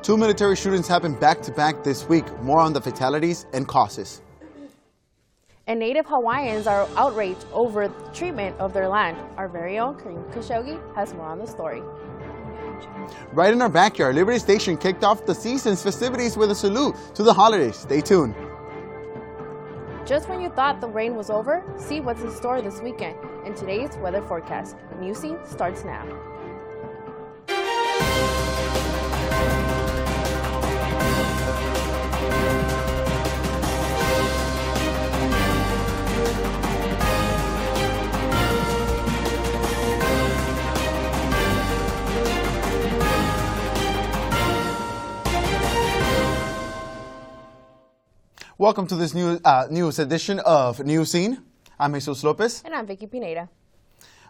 Two military shootings happened back-to-back this week. More on the fatalities and causes. And native Hawaiians are outraged over the treatment of their land. Our very own Kareem Khashoggi has more on the story. Right in our backyard, Liberty Station kicked off the season's festivities with a salute to the holidays. Stay tuned. Just when you thought the rain was over, see what's in store this weekend in today's weather forecast. Newscene starts now. Welcome to this news edition of Newscene. I'm Jesus Lopez. And I'm Vicky Pineda.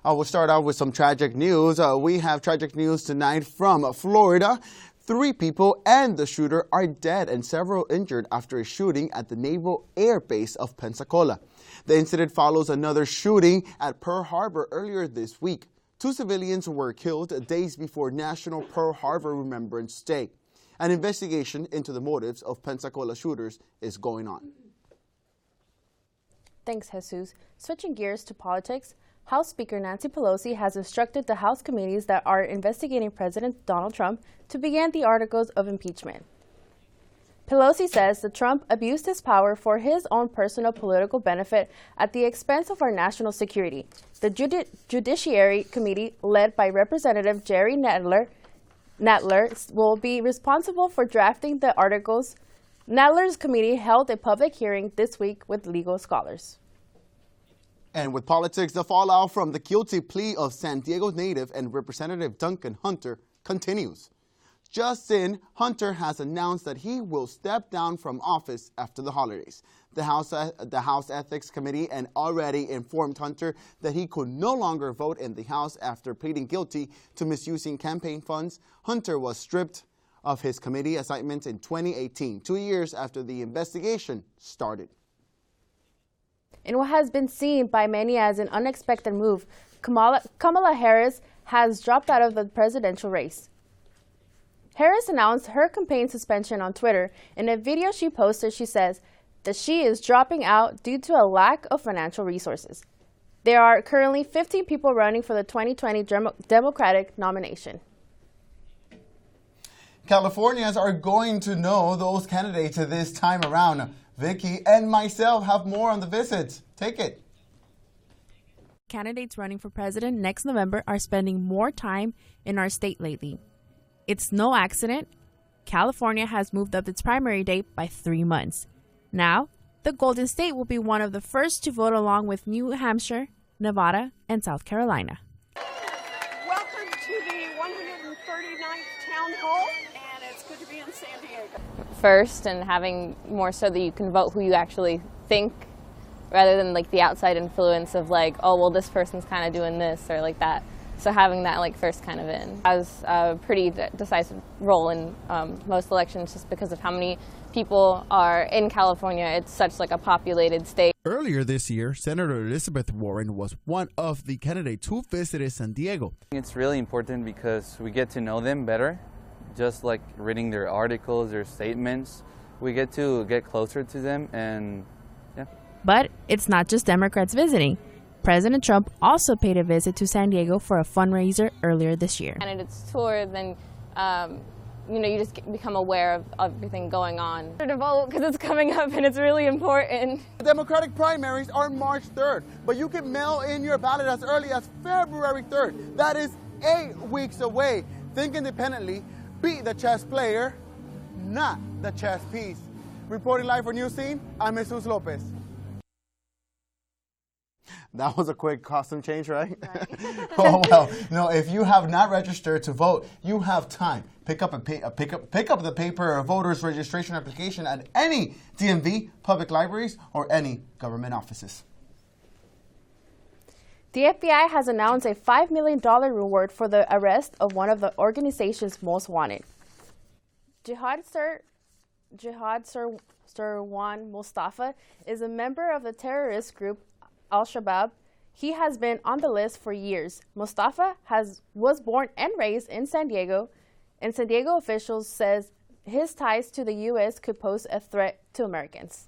We'll start out with some tragic news. We have tragic news tonight from Florida. 3 people and the shooter are dead and several injured after a shooting at the Naval Air Base of Pensacola. The incident follows another shooting at Pearl Harbor earlier this week. 2 civilians were killed days before National Pearl Harbor Remembrance Day. An investigation into the motives of Pensacola shooters is going on. Thanks, Jesus. Switching gears to politics, House Speaker Nancy Pelosi has instructed the House committees that are investigating President Donald Trump to begin the articles of impeachment. Pelosi says that Trump abused his power for his own personal political benefit at the expense of our national security. The Judiciary Committee, led by Representative Jerry Nadler, will be responsible for drafting the articles. Nadler's committee held a public hearing this week with legal scholars. And with politics, the fallout from the guilty plea of San Diego native and Representative Duncan Hunter continues. Just in, Hunter has announced that he will step down from office after the holidays. The House Ethics Committee and already informed Hunter that he could no longer vote in the House after pleading guilty to misusing campaign funds. Hunter was stripped of his committee assignments in 2018, 2 years after the investigation started. In what has been seen by many as an unexpected move, Kamala Harris has dropped out of the presidential race. Harris announced her campaign suspension on Twitter. In a video she posted, she says that she is dropping out due to a lack of financial resources. There are currently 15 people running for the 2020 Democratic nomination. Californians are going to know those candidates this time around. Vicky and myself have more on the visit. Take it. Candidates running for president next November are spending more time in our state lately. It's no accident. California has moved up its primary date by 3 months. Now, the Golden State will be one of the first to vote along with New Hampshire, Nevada, and South Carolina. Welcome to the 139th Town Hall, and it's good to be in San Diego. First, and having more so that you can vote who you actually think, rather than like the outside influence of like, oh, well, this person's kind of doing this or like that. So having that like first kind of in has a pretty decisive role in most elections, just because of how many people are in California. It's such like a populated state. Earlier this year, Senator Elizabeth Warren was one of the candidates who visited San Diego. It's really important because we get to know them better, just like reading their articles, their statements. We get to get closer to them, and yeah. But it's not just Democrats visiting. President Trump also paid a visit to San Diego for a fundraiser earlier this year. Candidates tour, then you just become aware of everything going on. To vote because it's coming up and it's really important. The Democratic primaries are March 3rd, but you can mail in your ballot as early as February 3rd. That is 8 weeks away. Think independently. Be the chess player, not the chess piece. Reporting live for Newscene, I'm Jesus Lopez. That was a quick costume change, right? Oh well. If you have not registered to vote, you have time. Pick up the paper voters registration application at any DMV, public libraries, or any government offices. The FBI has announced a $5 million reward for the arrest of one of the organization's most wanted. Jihad Sirwan Mustafa is a member of the terrorist group Al-Shabaab. He has been on the list for years. Mustafa was born and raised in San Diego, and San Diego officials says his ties to the U.S. could pose a threat to Americans.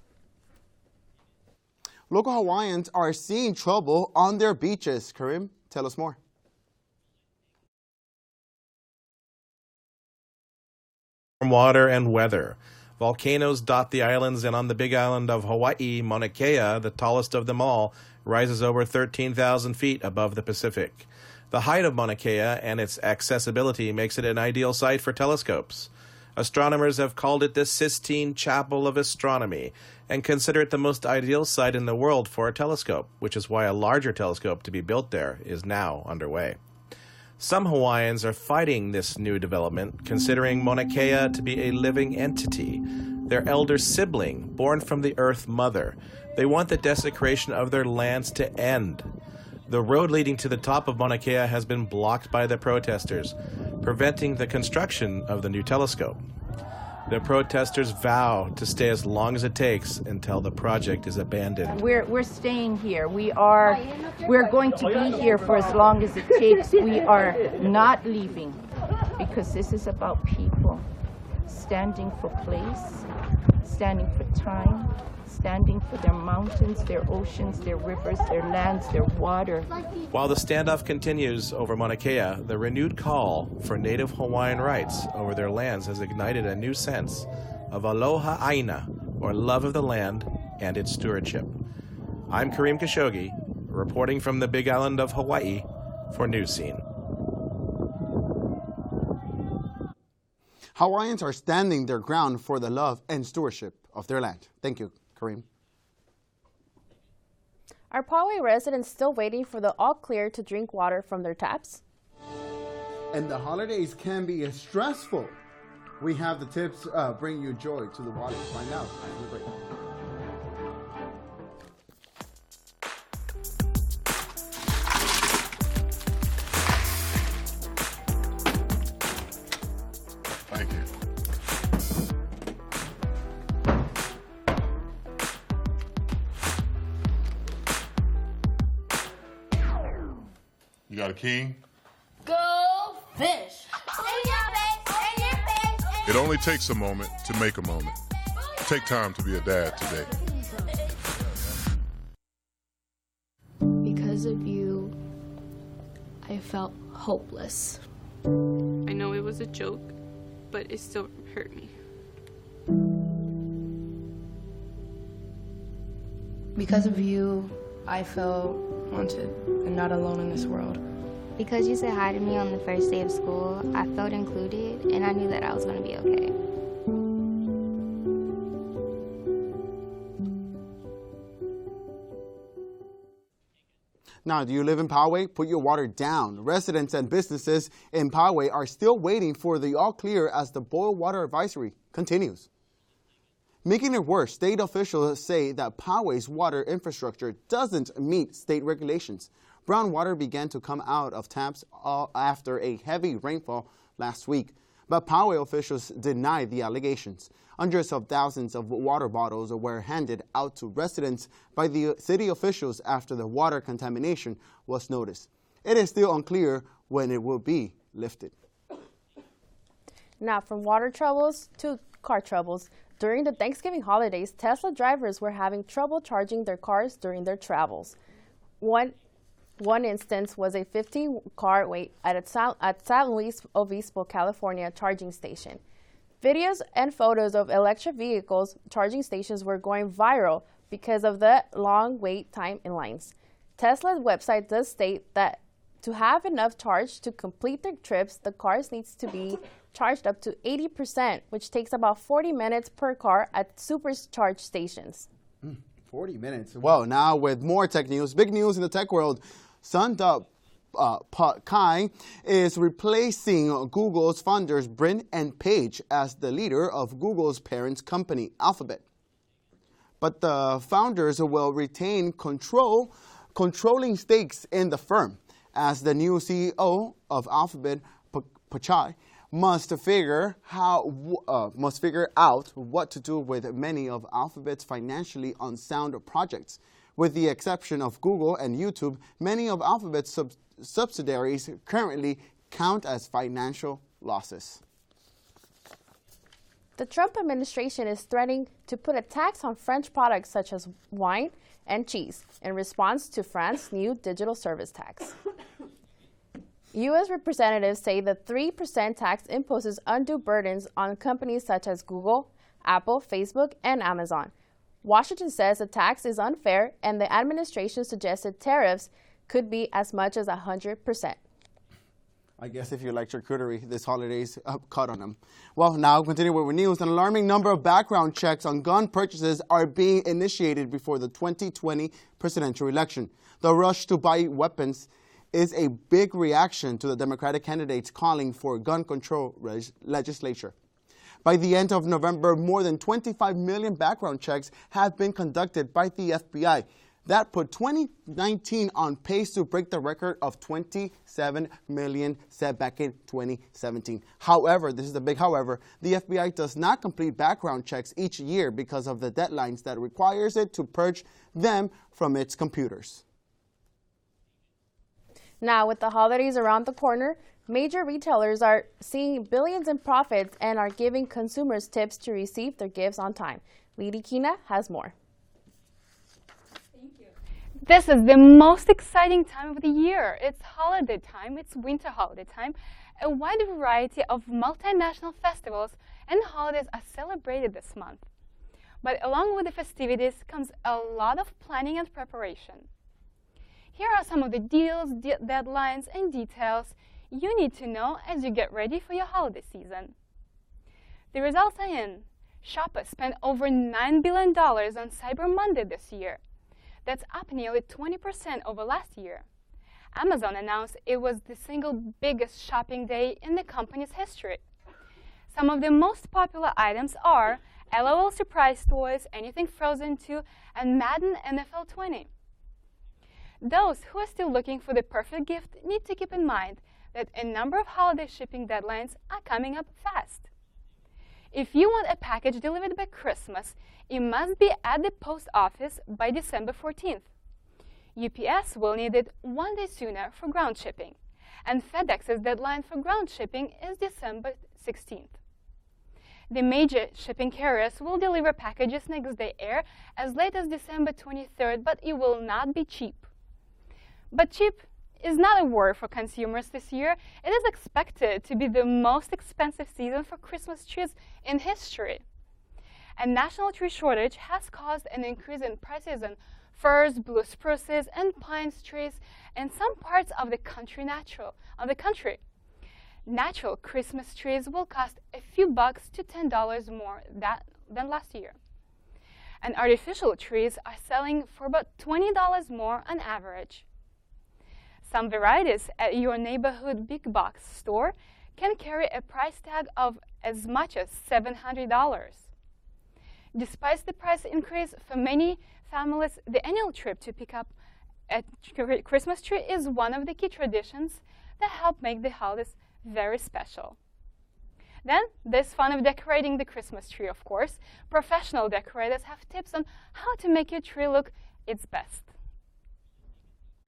Local Hawaiians are seeing trouble on their beaches. Karim, tell us more. Water and weather. Volcanoes dot the islands, and on the big island of Hawaii, Mauna Kea, the tallest of them all, rises over 13,000 feet above the Pacific. The height of Mauna Kea and its accessibility makes it an ideal site for telescopes. Astronomers have called it the Sistine Chapel of Astronomy and consider it the most ideal site in the world for a telescope, which is why a larger telescope to be built there is now underway. Some Hawaiians are fighting this new development, considering Mauna Kea to be a living entity, their elder sibling, born from the Earth Mother. They want the desecration of their lands to end. The road leading to the top of Mauna Kea has been blocked by the protesters, preventing the construction of the new telescope. The protesters vow to stay as long as it takes until the project is abandoned. We're staying here. We're going to be here for as long as it takes. We are not leaving because this is about people standing for place, standing for time, standing for their mountains, their oceans, their rivers, their lands, their water. While the standoff continues over Mauna Kea, the renewed call for Native Hawaiian rights over their lands has ignited a new sense of aloha aina, or love of the land and its stewardship. I'm Karim Khashoggi, reporting from the Big Island of Hawaii for Newscene. Hawaiians are standing their ground for the love and stewardship of their land. Thank you, Karim. Are Poway residents still waiting for the all clear to drink water from their taps? And the holidays can be stressful. We have the tips bring you joy to the water. Find out after the break. Thank you. You got a king? Go fish! It only takes a moment to make a moment. Take time to be a dad today. Because of you, I felt hopeless. I know it was a joke, but it still hurt me. Because of you, I felt wanted and not alone in this world. Because you said hi to me on the first day of school, I felt included and I knew that I was going to be okay. Now, do you live in Poway? Put your water down. Residents and businesses in Poway are still waiting for the all clear as the boil water advisory continues. Making it worse, state officials say that Poway's water infrastructure doesn't meet state regulations. Brown water began to come out of taps after a heavy rainfall last week, but Poway officials denied the allegations. Hundreds of thousands of water bottles were handed out to residents by the city officials after the water contamination was noticed. It is still unclear when it will be lifted. Now, from water troubles to car troubles. During the Thanksgiving holidays, Tesla drivers were having trouble charging their cars during their travels. One instance was a 15-car wait at San Luis Obispo, California charging station. Videos and photos of electric vehicles charging stations were going viral because of the long wait time in lines. Tesla's website does state that to have enough charge to complete their trips, the cars needs to be charged up to 80%, which takes about 40 minutes per car at supercharge stations. 40 minutes. Well, now with more tech news, big news in the tech world, Sundar Pichai is replacing Google's founders Brin and Page as the leader of Google's parent company, Alphabet. But the founders will retain controlling stakes in the firm. As the new CEO of Alphabet, Pichai must figure out what to do with many of Alphabet's financially unsound projects. With the exception of Google and YouTube, many of Alphabet's subsidiaries currently count as financial losses. The Trump administration is threatening to put a tax on French products such as wine and cheese in response to France's new digital service tax. U.S. representatives say the 3% tax imposes undue burdens on companies such as Google, Apple, Facebook, and Amazon. Washington says the tax is unfair, and the administration suggested tariffs could be as much as 100%. I guess if you like charcuterie, this holiday's cut on them. Well, now continuing with news, an alarming number of background checks on gun purchases are being initiated before the 2020 presidential election. The rush to buy weapons is a big reaction to the Democratic candidates calling for gun control legislation. By the end of November, more than 25 million background checks have been conducted by the FBI. That put 2019 on pace to break the record of 27 million set back in 2017. However, this is the big however, the FBI does not complete background checks each year because of the deadlines that requires it to purge them from its computers. Now, with the holidays around the corner, major retailers are seeing billions in profits and are giving consumers tips to receive their gifts on time. Lady Kina has more. This is the most exciting time of the year. It's holiday time, it's winter holiday time. A wide variety of multinational festivals and holidays are celebrated this month. But along with the festivities comes a lot of planning and preparation. Here are some of the deals, deadlines, and details you need to know as you get ready for your holiday season. The results are in. Shoppers spent over $9 billion on Cyber Monday this year. That's up nearly 20% over last year. Amazon announced it was the single biggest shopping day in the company's history. Some of the most popular items are LOL Surprise Toys, Anything Frozen 2, and Madden NFL 20. Those who are still looking for the perfect gift need to keep in mind that a number of holiday shipping deadlines are coming up fast. If you want a package delivered by Christmas, it must be at the post office by December 14th. UPS will need it 1 day sooner for ground shipping, and FedEx's deadline for ground shipping is December 16th. The major shipping carriers will deliver packages next day air as late as December 23rd, but it will not be cheap. But cheap is not a word for consumers this year. It is expected to be the most expensive season for Christmas trees in history. A national tree shortage has caused an increase in prices on firs, blue spruces, and pine trees in some parts of the country. Natural Christmas trees will cost a few bucks to $10 more than last year. And artificial trees are selling for about $20 more on average. Some varieties at your neighborhood big box store can carry a price tag of as much as $700. Despite the price increase, for many families, the annual trip to pick up a Christmas tree is one of the key traditions that help make the holidays very special. Then, there's fun of decorating the Christmas tree, of course. Professional decorators have tips on how to make your tree look its best.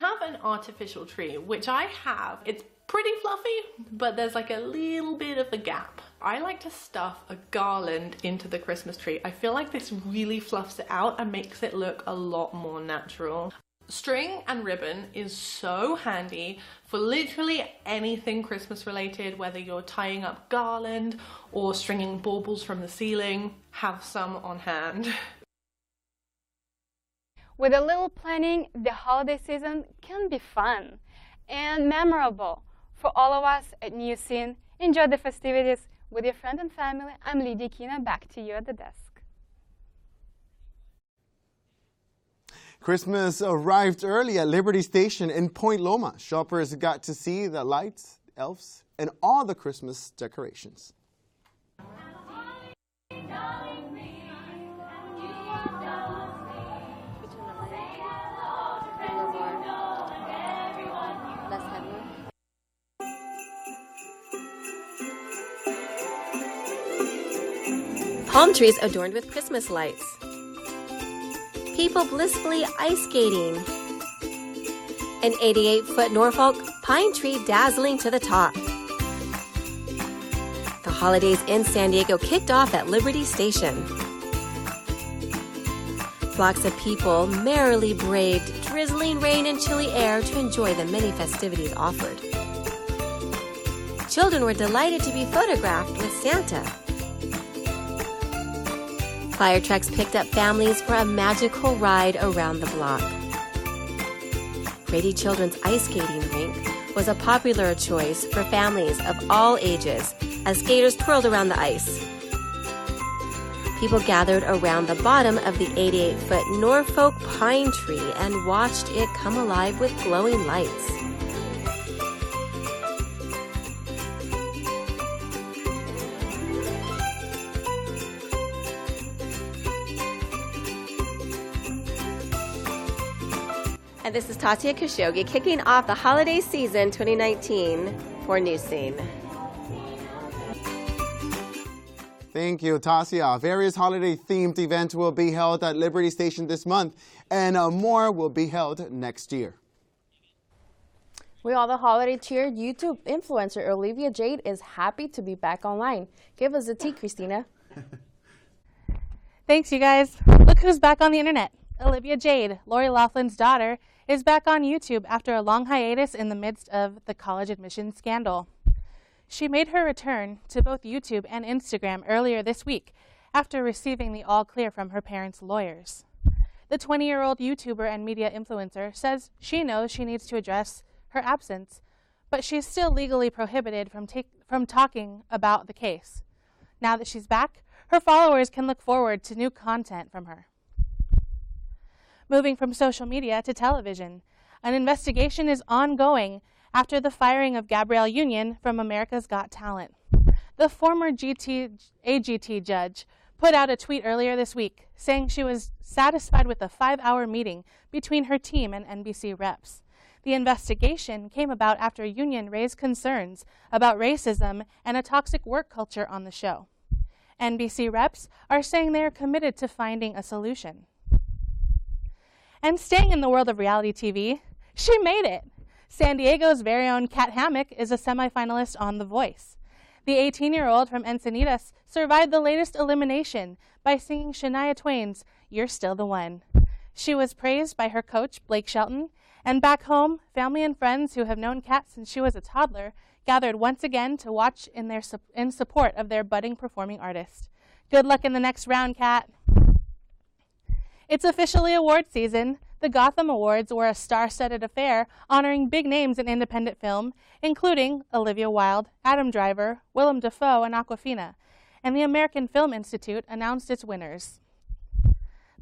Have an artificial tree, which I have. It's pretty fluffy, but there's like a little bit of a gap. I like to stuff a garland into the Christmas tree. I feel like this really fluffs it out and makes it look a lot more natural. String and ribbon is so handy for literally anything Christmas related, whether you're tying up garland or stringing baubles from the ceiling. Have some on hand. With a little planning, the holiday season can be fun and memorable. For all of us at Newscene, enjoy the festivities with your friends and family. I'm Lydia Kina, back to you at the desk. Christmas arrived early at Liberty Station in Point Loma. Shoppers got to see the lights, elves, and all the Christmas decorations. Palm trees adorned with Christmas lights. People blissfully ice skating. An 88-foot Norfolk pine tree dazzling to the top. The holidays in San Diego kicked off at Liberty Station. Flocks of people merrily braved drizzling rain and chilly air to enjoy the many festivities offered. Children were delighted to be photographed with Santa. Fire trucks picked up families for a magical ride around the block. Grady Children's ice skating rink was a popular choice for families of all ages as skaters twirled around the ice. People gathered around the bottom of the 88-foot Norfolk pine tree and watched it come alive with glowing lights. And this is Tatia Khashoggi kicking off the holiday season 2019 for Newscene. Thank you, Tasia. Various holiday-themed events will be held at Liberty Station this month, and more will be held next year. With all the holiday cheer, YouTube influencer Olivia Jade is happy to be back online. Give us the tea, Christina. Thanks, you guys. Look who's back on the internet. Olivia Jade, Lori Loughlin's daughter, is back on YouTube after a long hiatus in the midst of the college admissions scandal. She made her return to both YouTube and Instagram earlier this week after receiving the all clear from her parents' lawyers. The 20-year-old YouTuber and media influencer says she knows she needs to address her absence, but she's still legally prohibited from talking about the case. Now that she's back, her followers can look forward to new content from her. Moving from social media to television, an investigation is ongoing after the firing of Gabrielle Union from America's Got Talent. The former AGT judge put out a tweet earlier this week saying she was satisfied with a 5-hour meeting between her team and NBC reps. The investigation came about after Union raised concerns about racism and a toxic work culture on the show. NBC reps are saying they are committed to finding a solution. And staying in the world of reality TV, she made it. San Diego's very own Kat Hammock is a semifinalist on The Voice. The 18-year-old from Encinitas survived the latest elimination by singing Shania Twain's "You're Still the One." She was praised by her coach, Blake Shelton, and back home, family and friends who have known Kat since she was a toddler gathered once again to watch in support of their budding performing artist. Good luck in the next round, Kat. It's officially award season. The Gotham Awards were a star-studded affair honoring big names in independent film, including Olivia Wilde, Adam Driver, Willem Dafoe, and Awkwafina, and the American Film Institute announced its winners.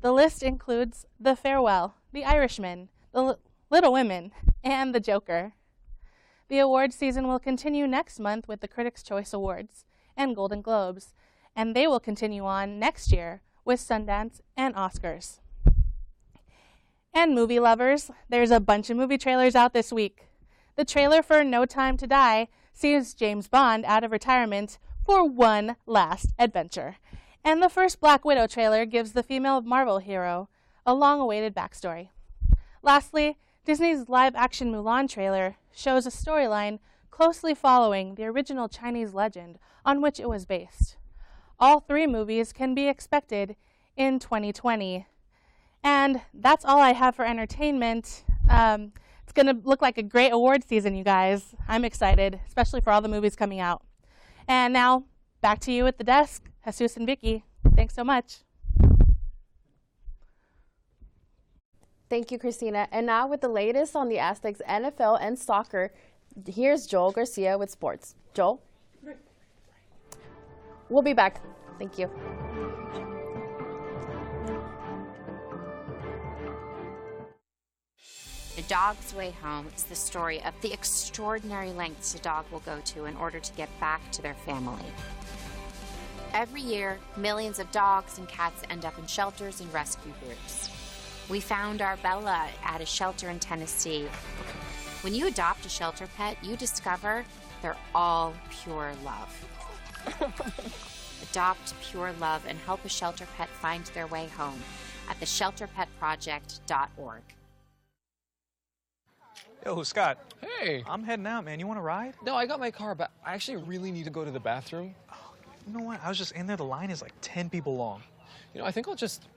The list includes The Farewell, The Irishman, The Little Women, and The Joker. The award season will continue next month with the Critics' Choice Awards and Golden Globes, and they will continue on next year with Sundance and Oscars. And movie lovers, there's a bunch of movie trailers out this week. The trailer for No Time to Die sees James Bond out of retirement for one last adventure. And the first Black Widow trailer gives the female Marvel hero a long-awaited backstory. Lastly, Disney's live-action Mulan trailer shows a storyline closely following the original Chinese legend on which it was based. All 3 movies can be expected in 2020. And that's all I have for entertainment. It's going to look like a great award season, you guys. I'm excited, especially for all the movies coming out. And now, back to you at the desk, Jesus and Vicky. Thanks so much. Thank you, Christina. And now with the latest on the Aztecs, NFL, and soccer, here's Joel Garcia with sports. Joel? We'll be back. Thank you. The Dog's Way Home is the story of the extraordinary lengths a dog will go to in order to get back to their family. Every year, millions of dogs and cats end up in shelters and rescue groups. We found our Bella at a shelter in Tennessee. When you adopt a shelter pet, you discover they're all pure love. Adopt pure love and help a shelter pet find their way home at theshelterpetproject.org. Yo, Scott. Hey. I'm heading out, man. You want to ride? No, I got my car, but I actually really need to go to the bathroom. Oh, You know what? I was just in there. The line is like 10 people long. You know, I think I'll just...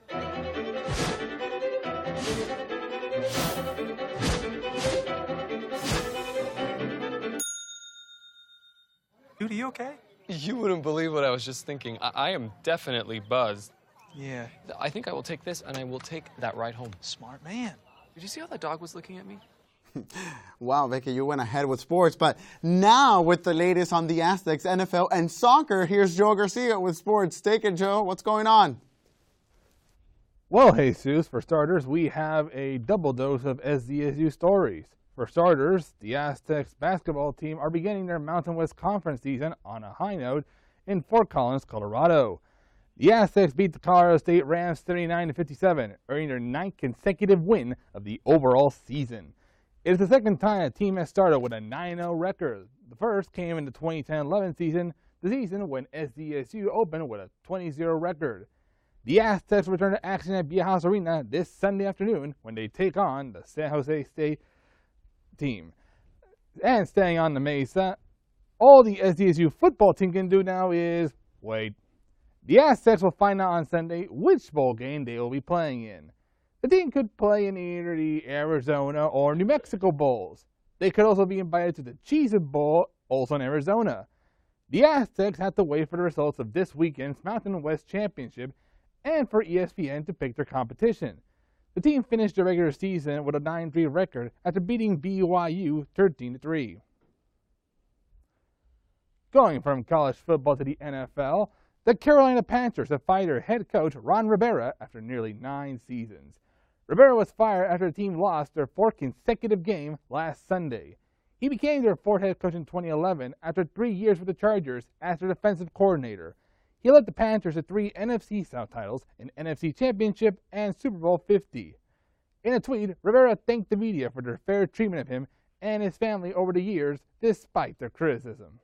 Dude, are you okay? You wouldn't believe what I was just thinking. I am definitely buzzed. Yeah. I think I will take this, and I will take that ride home. Smart man. Did you see how that dog was looking at me? Wow, Vicky, you went ahead with sports. But now with the latest on the Aztecs, NFL, and soccer, here's Joe Garcia with sports. Take it, Joe. What's going on? Well, Jesus, for starters, we have a double dose of SDSU stories. For starters, the Aztecs basketball team are beginning their Mountain West Conference season on a high note in Fort Collins, Colorado. The Aztecs beat the Colorado State Rams 39-57, earning their 9th consecutive win of the overall season. It is the second time a team has started with a 9-0 record. The first came in the 2010-11 season, the season when SDSU opened with a 20-0 record. The Aztecs return to action at Viejas Arena this Sunday afternoon when they take on the San Jose State team. And staying on the Mesa, all the SDSU football team can do now is wait. The Aztecs will find out on Sunday which bowl game they will be playing in. The team could play in either the Arizona or New Mexico bowls. They could also be invited to the Cheez-It Bowl, also in Arizona. The Aztecs have to wait for the results of this weekend's Mountain West Championship and for ESPN to pick their competition. The team finished the regular season with a 9-3 record after beating BYU 13-3. Going from college football to the NFL, the Carolina Panthers have fired their head coach Ron Rivera after nearly 9 seasons. Rivera was fired after the team lost their 4th consecutive game last Sunday. He became their 4th head coach in 2011 after 3 years with the Chargers as their defensive coordinator. He led the Panthers to 3 NFC South titles, an NFC Championship, and Super Bowl 50. In a tweet, Rivera thanked the media for their fair treatment of him and his family over the years, despite their criticism.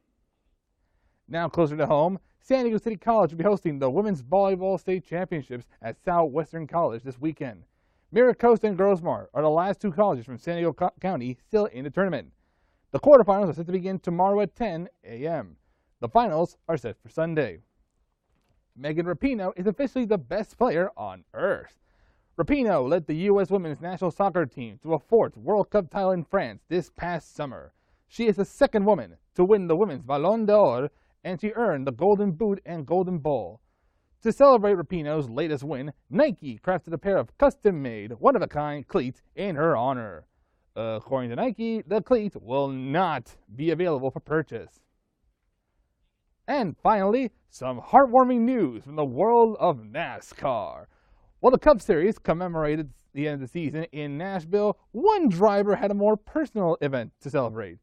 Now closer to home, San Diego City College will be hosting the Women's Volleyball State Championships at Southwestern College this weekend. Miracosta and Grossmont are the last 2 colleges from San Diego County still in the tournament. The quarterfinals are set to begin tomorrow at 10 a.m. The finals are set for Sunday. Megan Rapinoe is officially the best player on earth. Rapinoe led the U.S. women's national soccer team to a 4th World Cup title in France this past summer. She is the 2nd woman to win the women's Ballon d'Or, and she earned the Golden Boot and Golden Ball. To celebrate Rapinoe's latest win, Nike crafted a pair of custom-made, one-of-a-kind cleats in her honor. According to Nike, the cleats will not be available for purchase. And finally, some heartwarming news from the world of NASCAR. While the Cup Series commemorated the end of the season in Nashville, one driver had a more personal event to celebrate.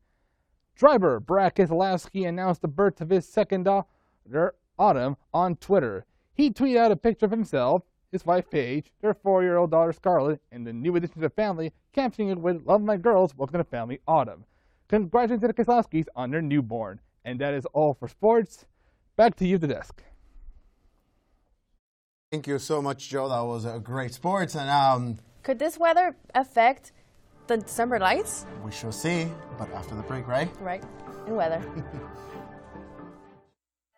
Driver Brad Keselowski announced the birth of his second daughter, Autumn, on Twitter. He tweeted out a picture of himself, his wife Paige, their 4-year-old daughter Scarlett, and the new addition to the family, captioning it with "Love my girls, welcome to the family, Autumn." Congratulations to the Keselowskis on their newborn. And that is all for sports. Back to you at the desk. Thank you so much, Joe. That was a great sports. And could this weather affect the December lights? We shall see, but after the break, right? Right, and weather.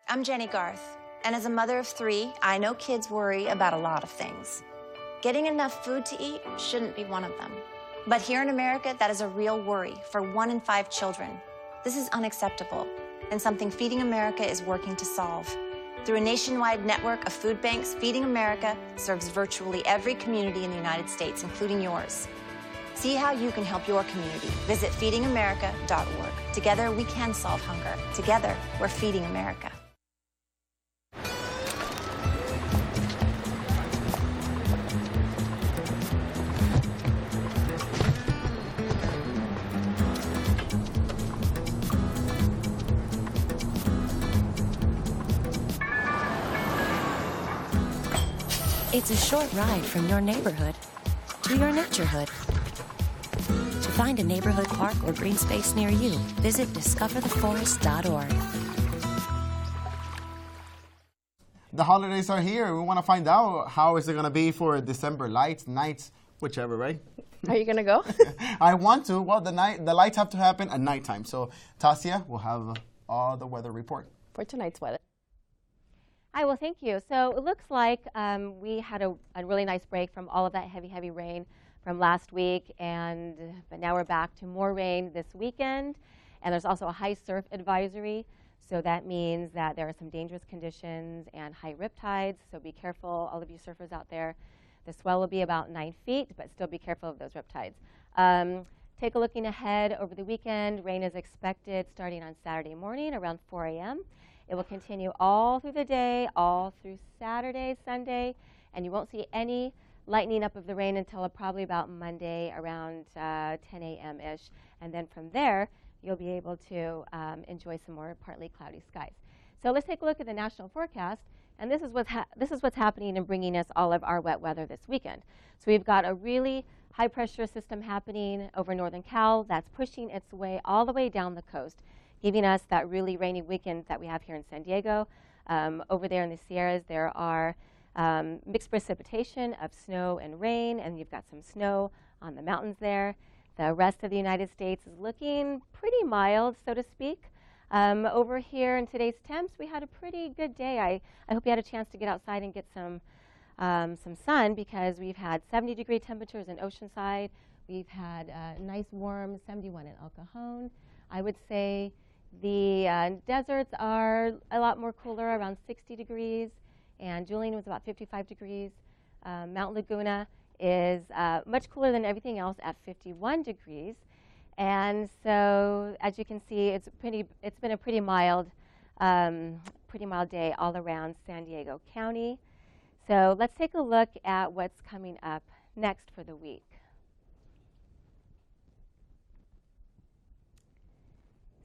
I'm Jenny Garth, and as a mother of 3, I know kids worry about a lot of things. Getting enough food to eat shouldn't be one of them. But here in America, that is a real worry for 1 in 5 children. This is unacceptable, and something Feeding America is working to solve. Through a nationwide network of food banks, Feeding America serves virtually every community in the United States, including yours. See how you can help your community. Visit feedingamerica.org. Together, we can solve hunger. Together, we're Feeding America. It's a short ride from your neighborhood to your naturehood. To find a neighborhood park or green space near you, visit discovertheforest.org. The holidays are here. We want to find out how is it going to be for December lights, nights, whichever, right? Are you going to go? I want to. Well, the lights have to happen at nighttime. So Tasia will have all the weather report. For tonight's weather. Hi, well, thank you. So it looks like we had a really nice break from all of that heavy rain from last week, but now we're back to more rain this weekend. And there's also a high surf advisory. So that means that there are some dangerous conditions and high rip tides. So be careful, all of you surfers out there. The swell will be about 9 feet, but still be careful of those rip tides. Take a looking ahead over the weekend. Rain is expected starting on Saturday morning around 4 a.m. It will continue all through the day, all through Saturday, Sunday, and you won't see any lightening up of the rain until probably about Monday around 10 a.m.-ish. And then from there, you'll be able to enjoy some more partly cloudy skies. So let's take a look at the national forecast. And this is what's happening and bringing us all of our wet weather this weekend. So we've got a really high pressure system happening over northern Cal that's pushing its way all the way down the coast, giving us that really rainy weekend that we have here in San Diego. Over there in the Sierras, there are mixed precipitation of snow and rain, and you've got some snow on the mountains there. The rest of the United States is looking pretty mild, so to speak. Over here in today's temps, we had a pretty good day. I hope you had a chance to get outside and get some sun, because we've had 70-degree temperatures in Oceanside. We've had nice warm 71 in El Cajon. I would say the deserts are a lot more cooler, around 60 degrees, and Julian was about 55 degrees. Mount Laguna is much cooler than everything else at 51 degrees. And so, as you can see, it's been a pretty mild day all around San Diego County. So let's take a look at what's coming up next for the week.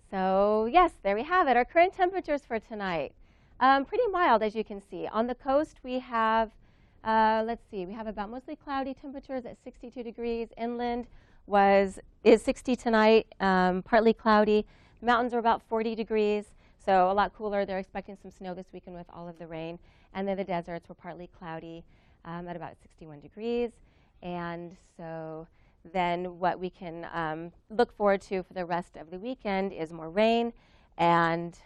So yes, there we have it. Our current temperatures for tonight, pretty mild, as you can see. On the coast, we have, we have about mostly cloudy temperatures at 62 degrees. Inland is 60 tonight, partly cloudy. Mountains are about 40 degrees, so a lot cooler. They're expecting some snow this weekend with all of the rain. And then the deserts were partly cloudy at about 61 degrees. And so then what we can look forward to for the rest of the weekend is more rain and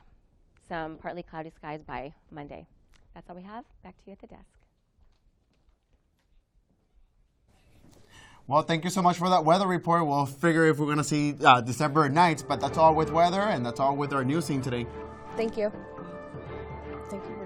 some partly cloudy skies by Monday. That's all we have. Back to you at the desk. Well, thank you so much for that weather report. We'll figure if we're going to see December nights, but that's all with weather, and that's all with our news scene today. Thank you. Thank you.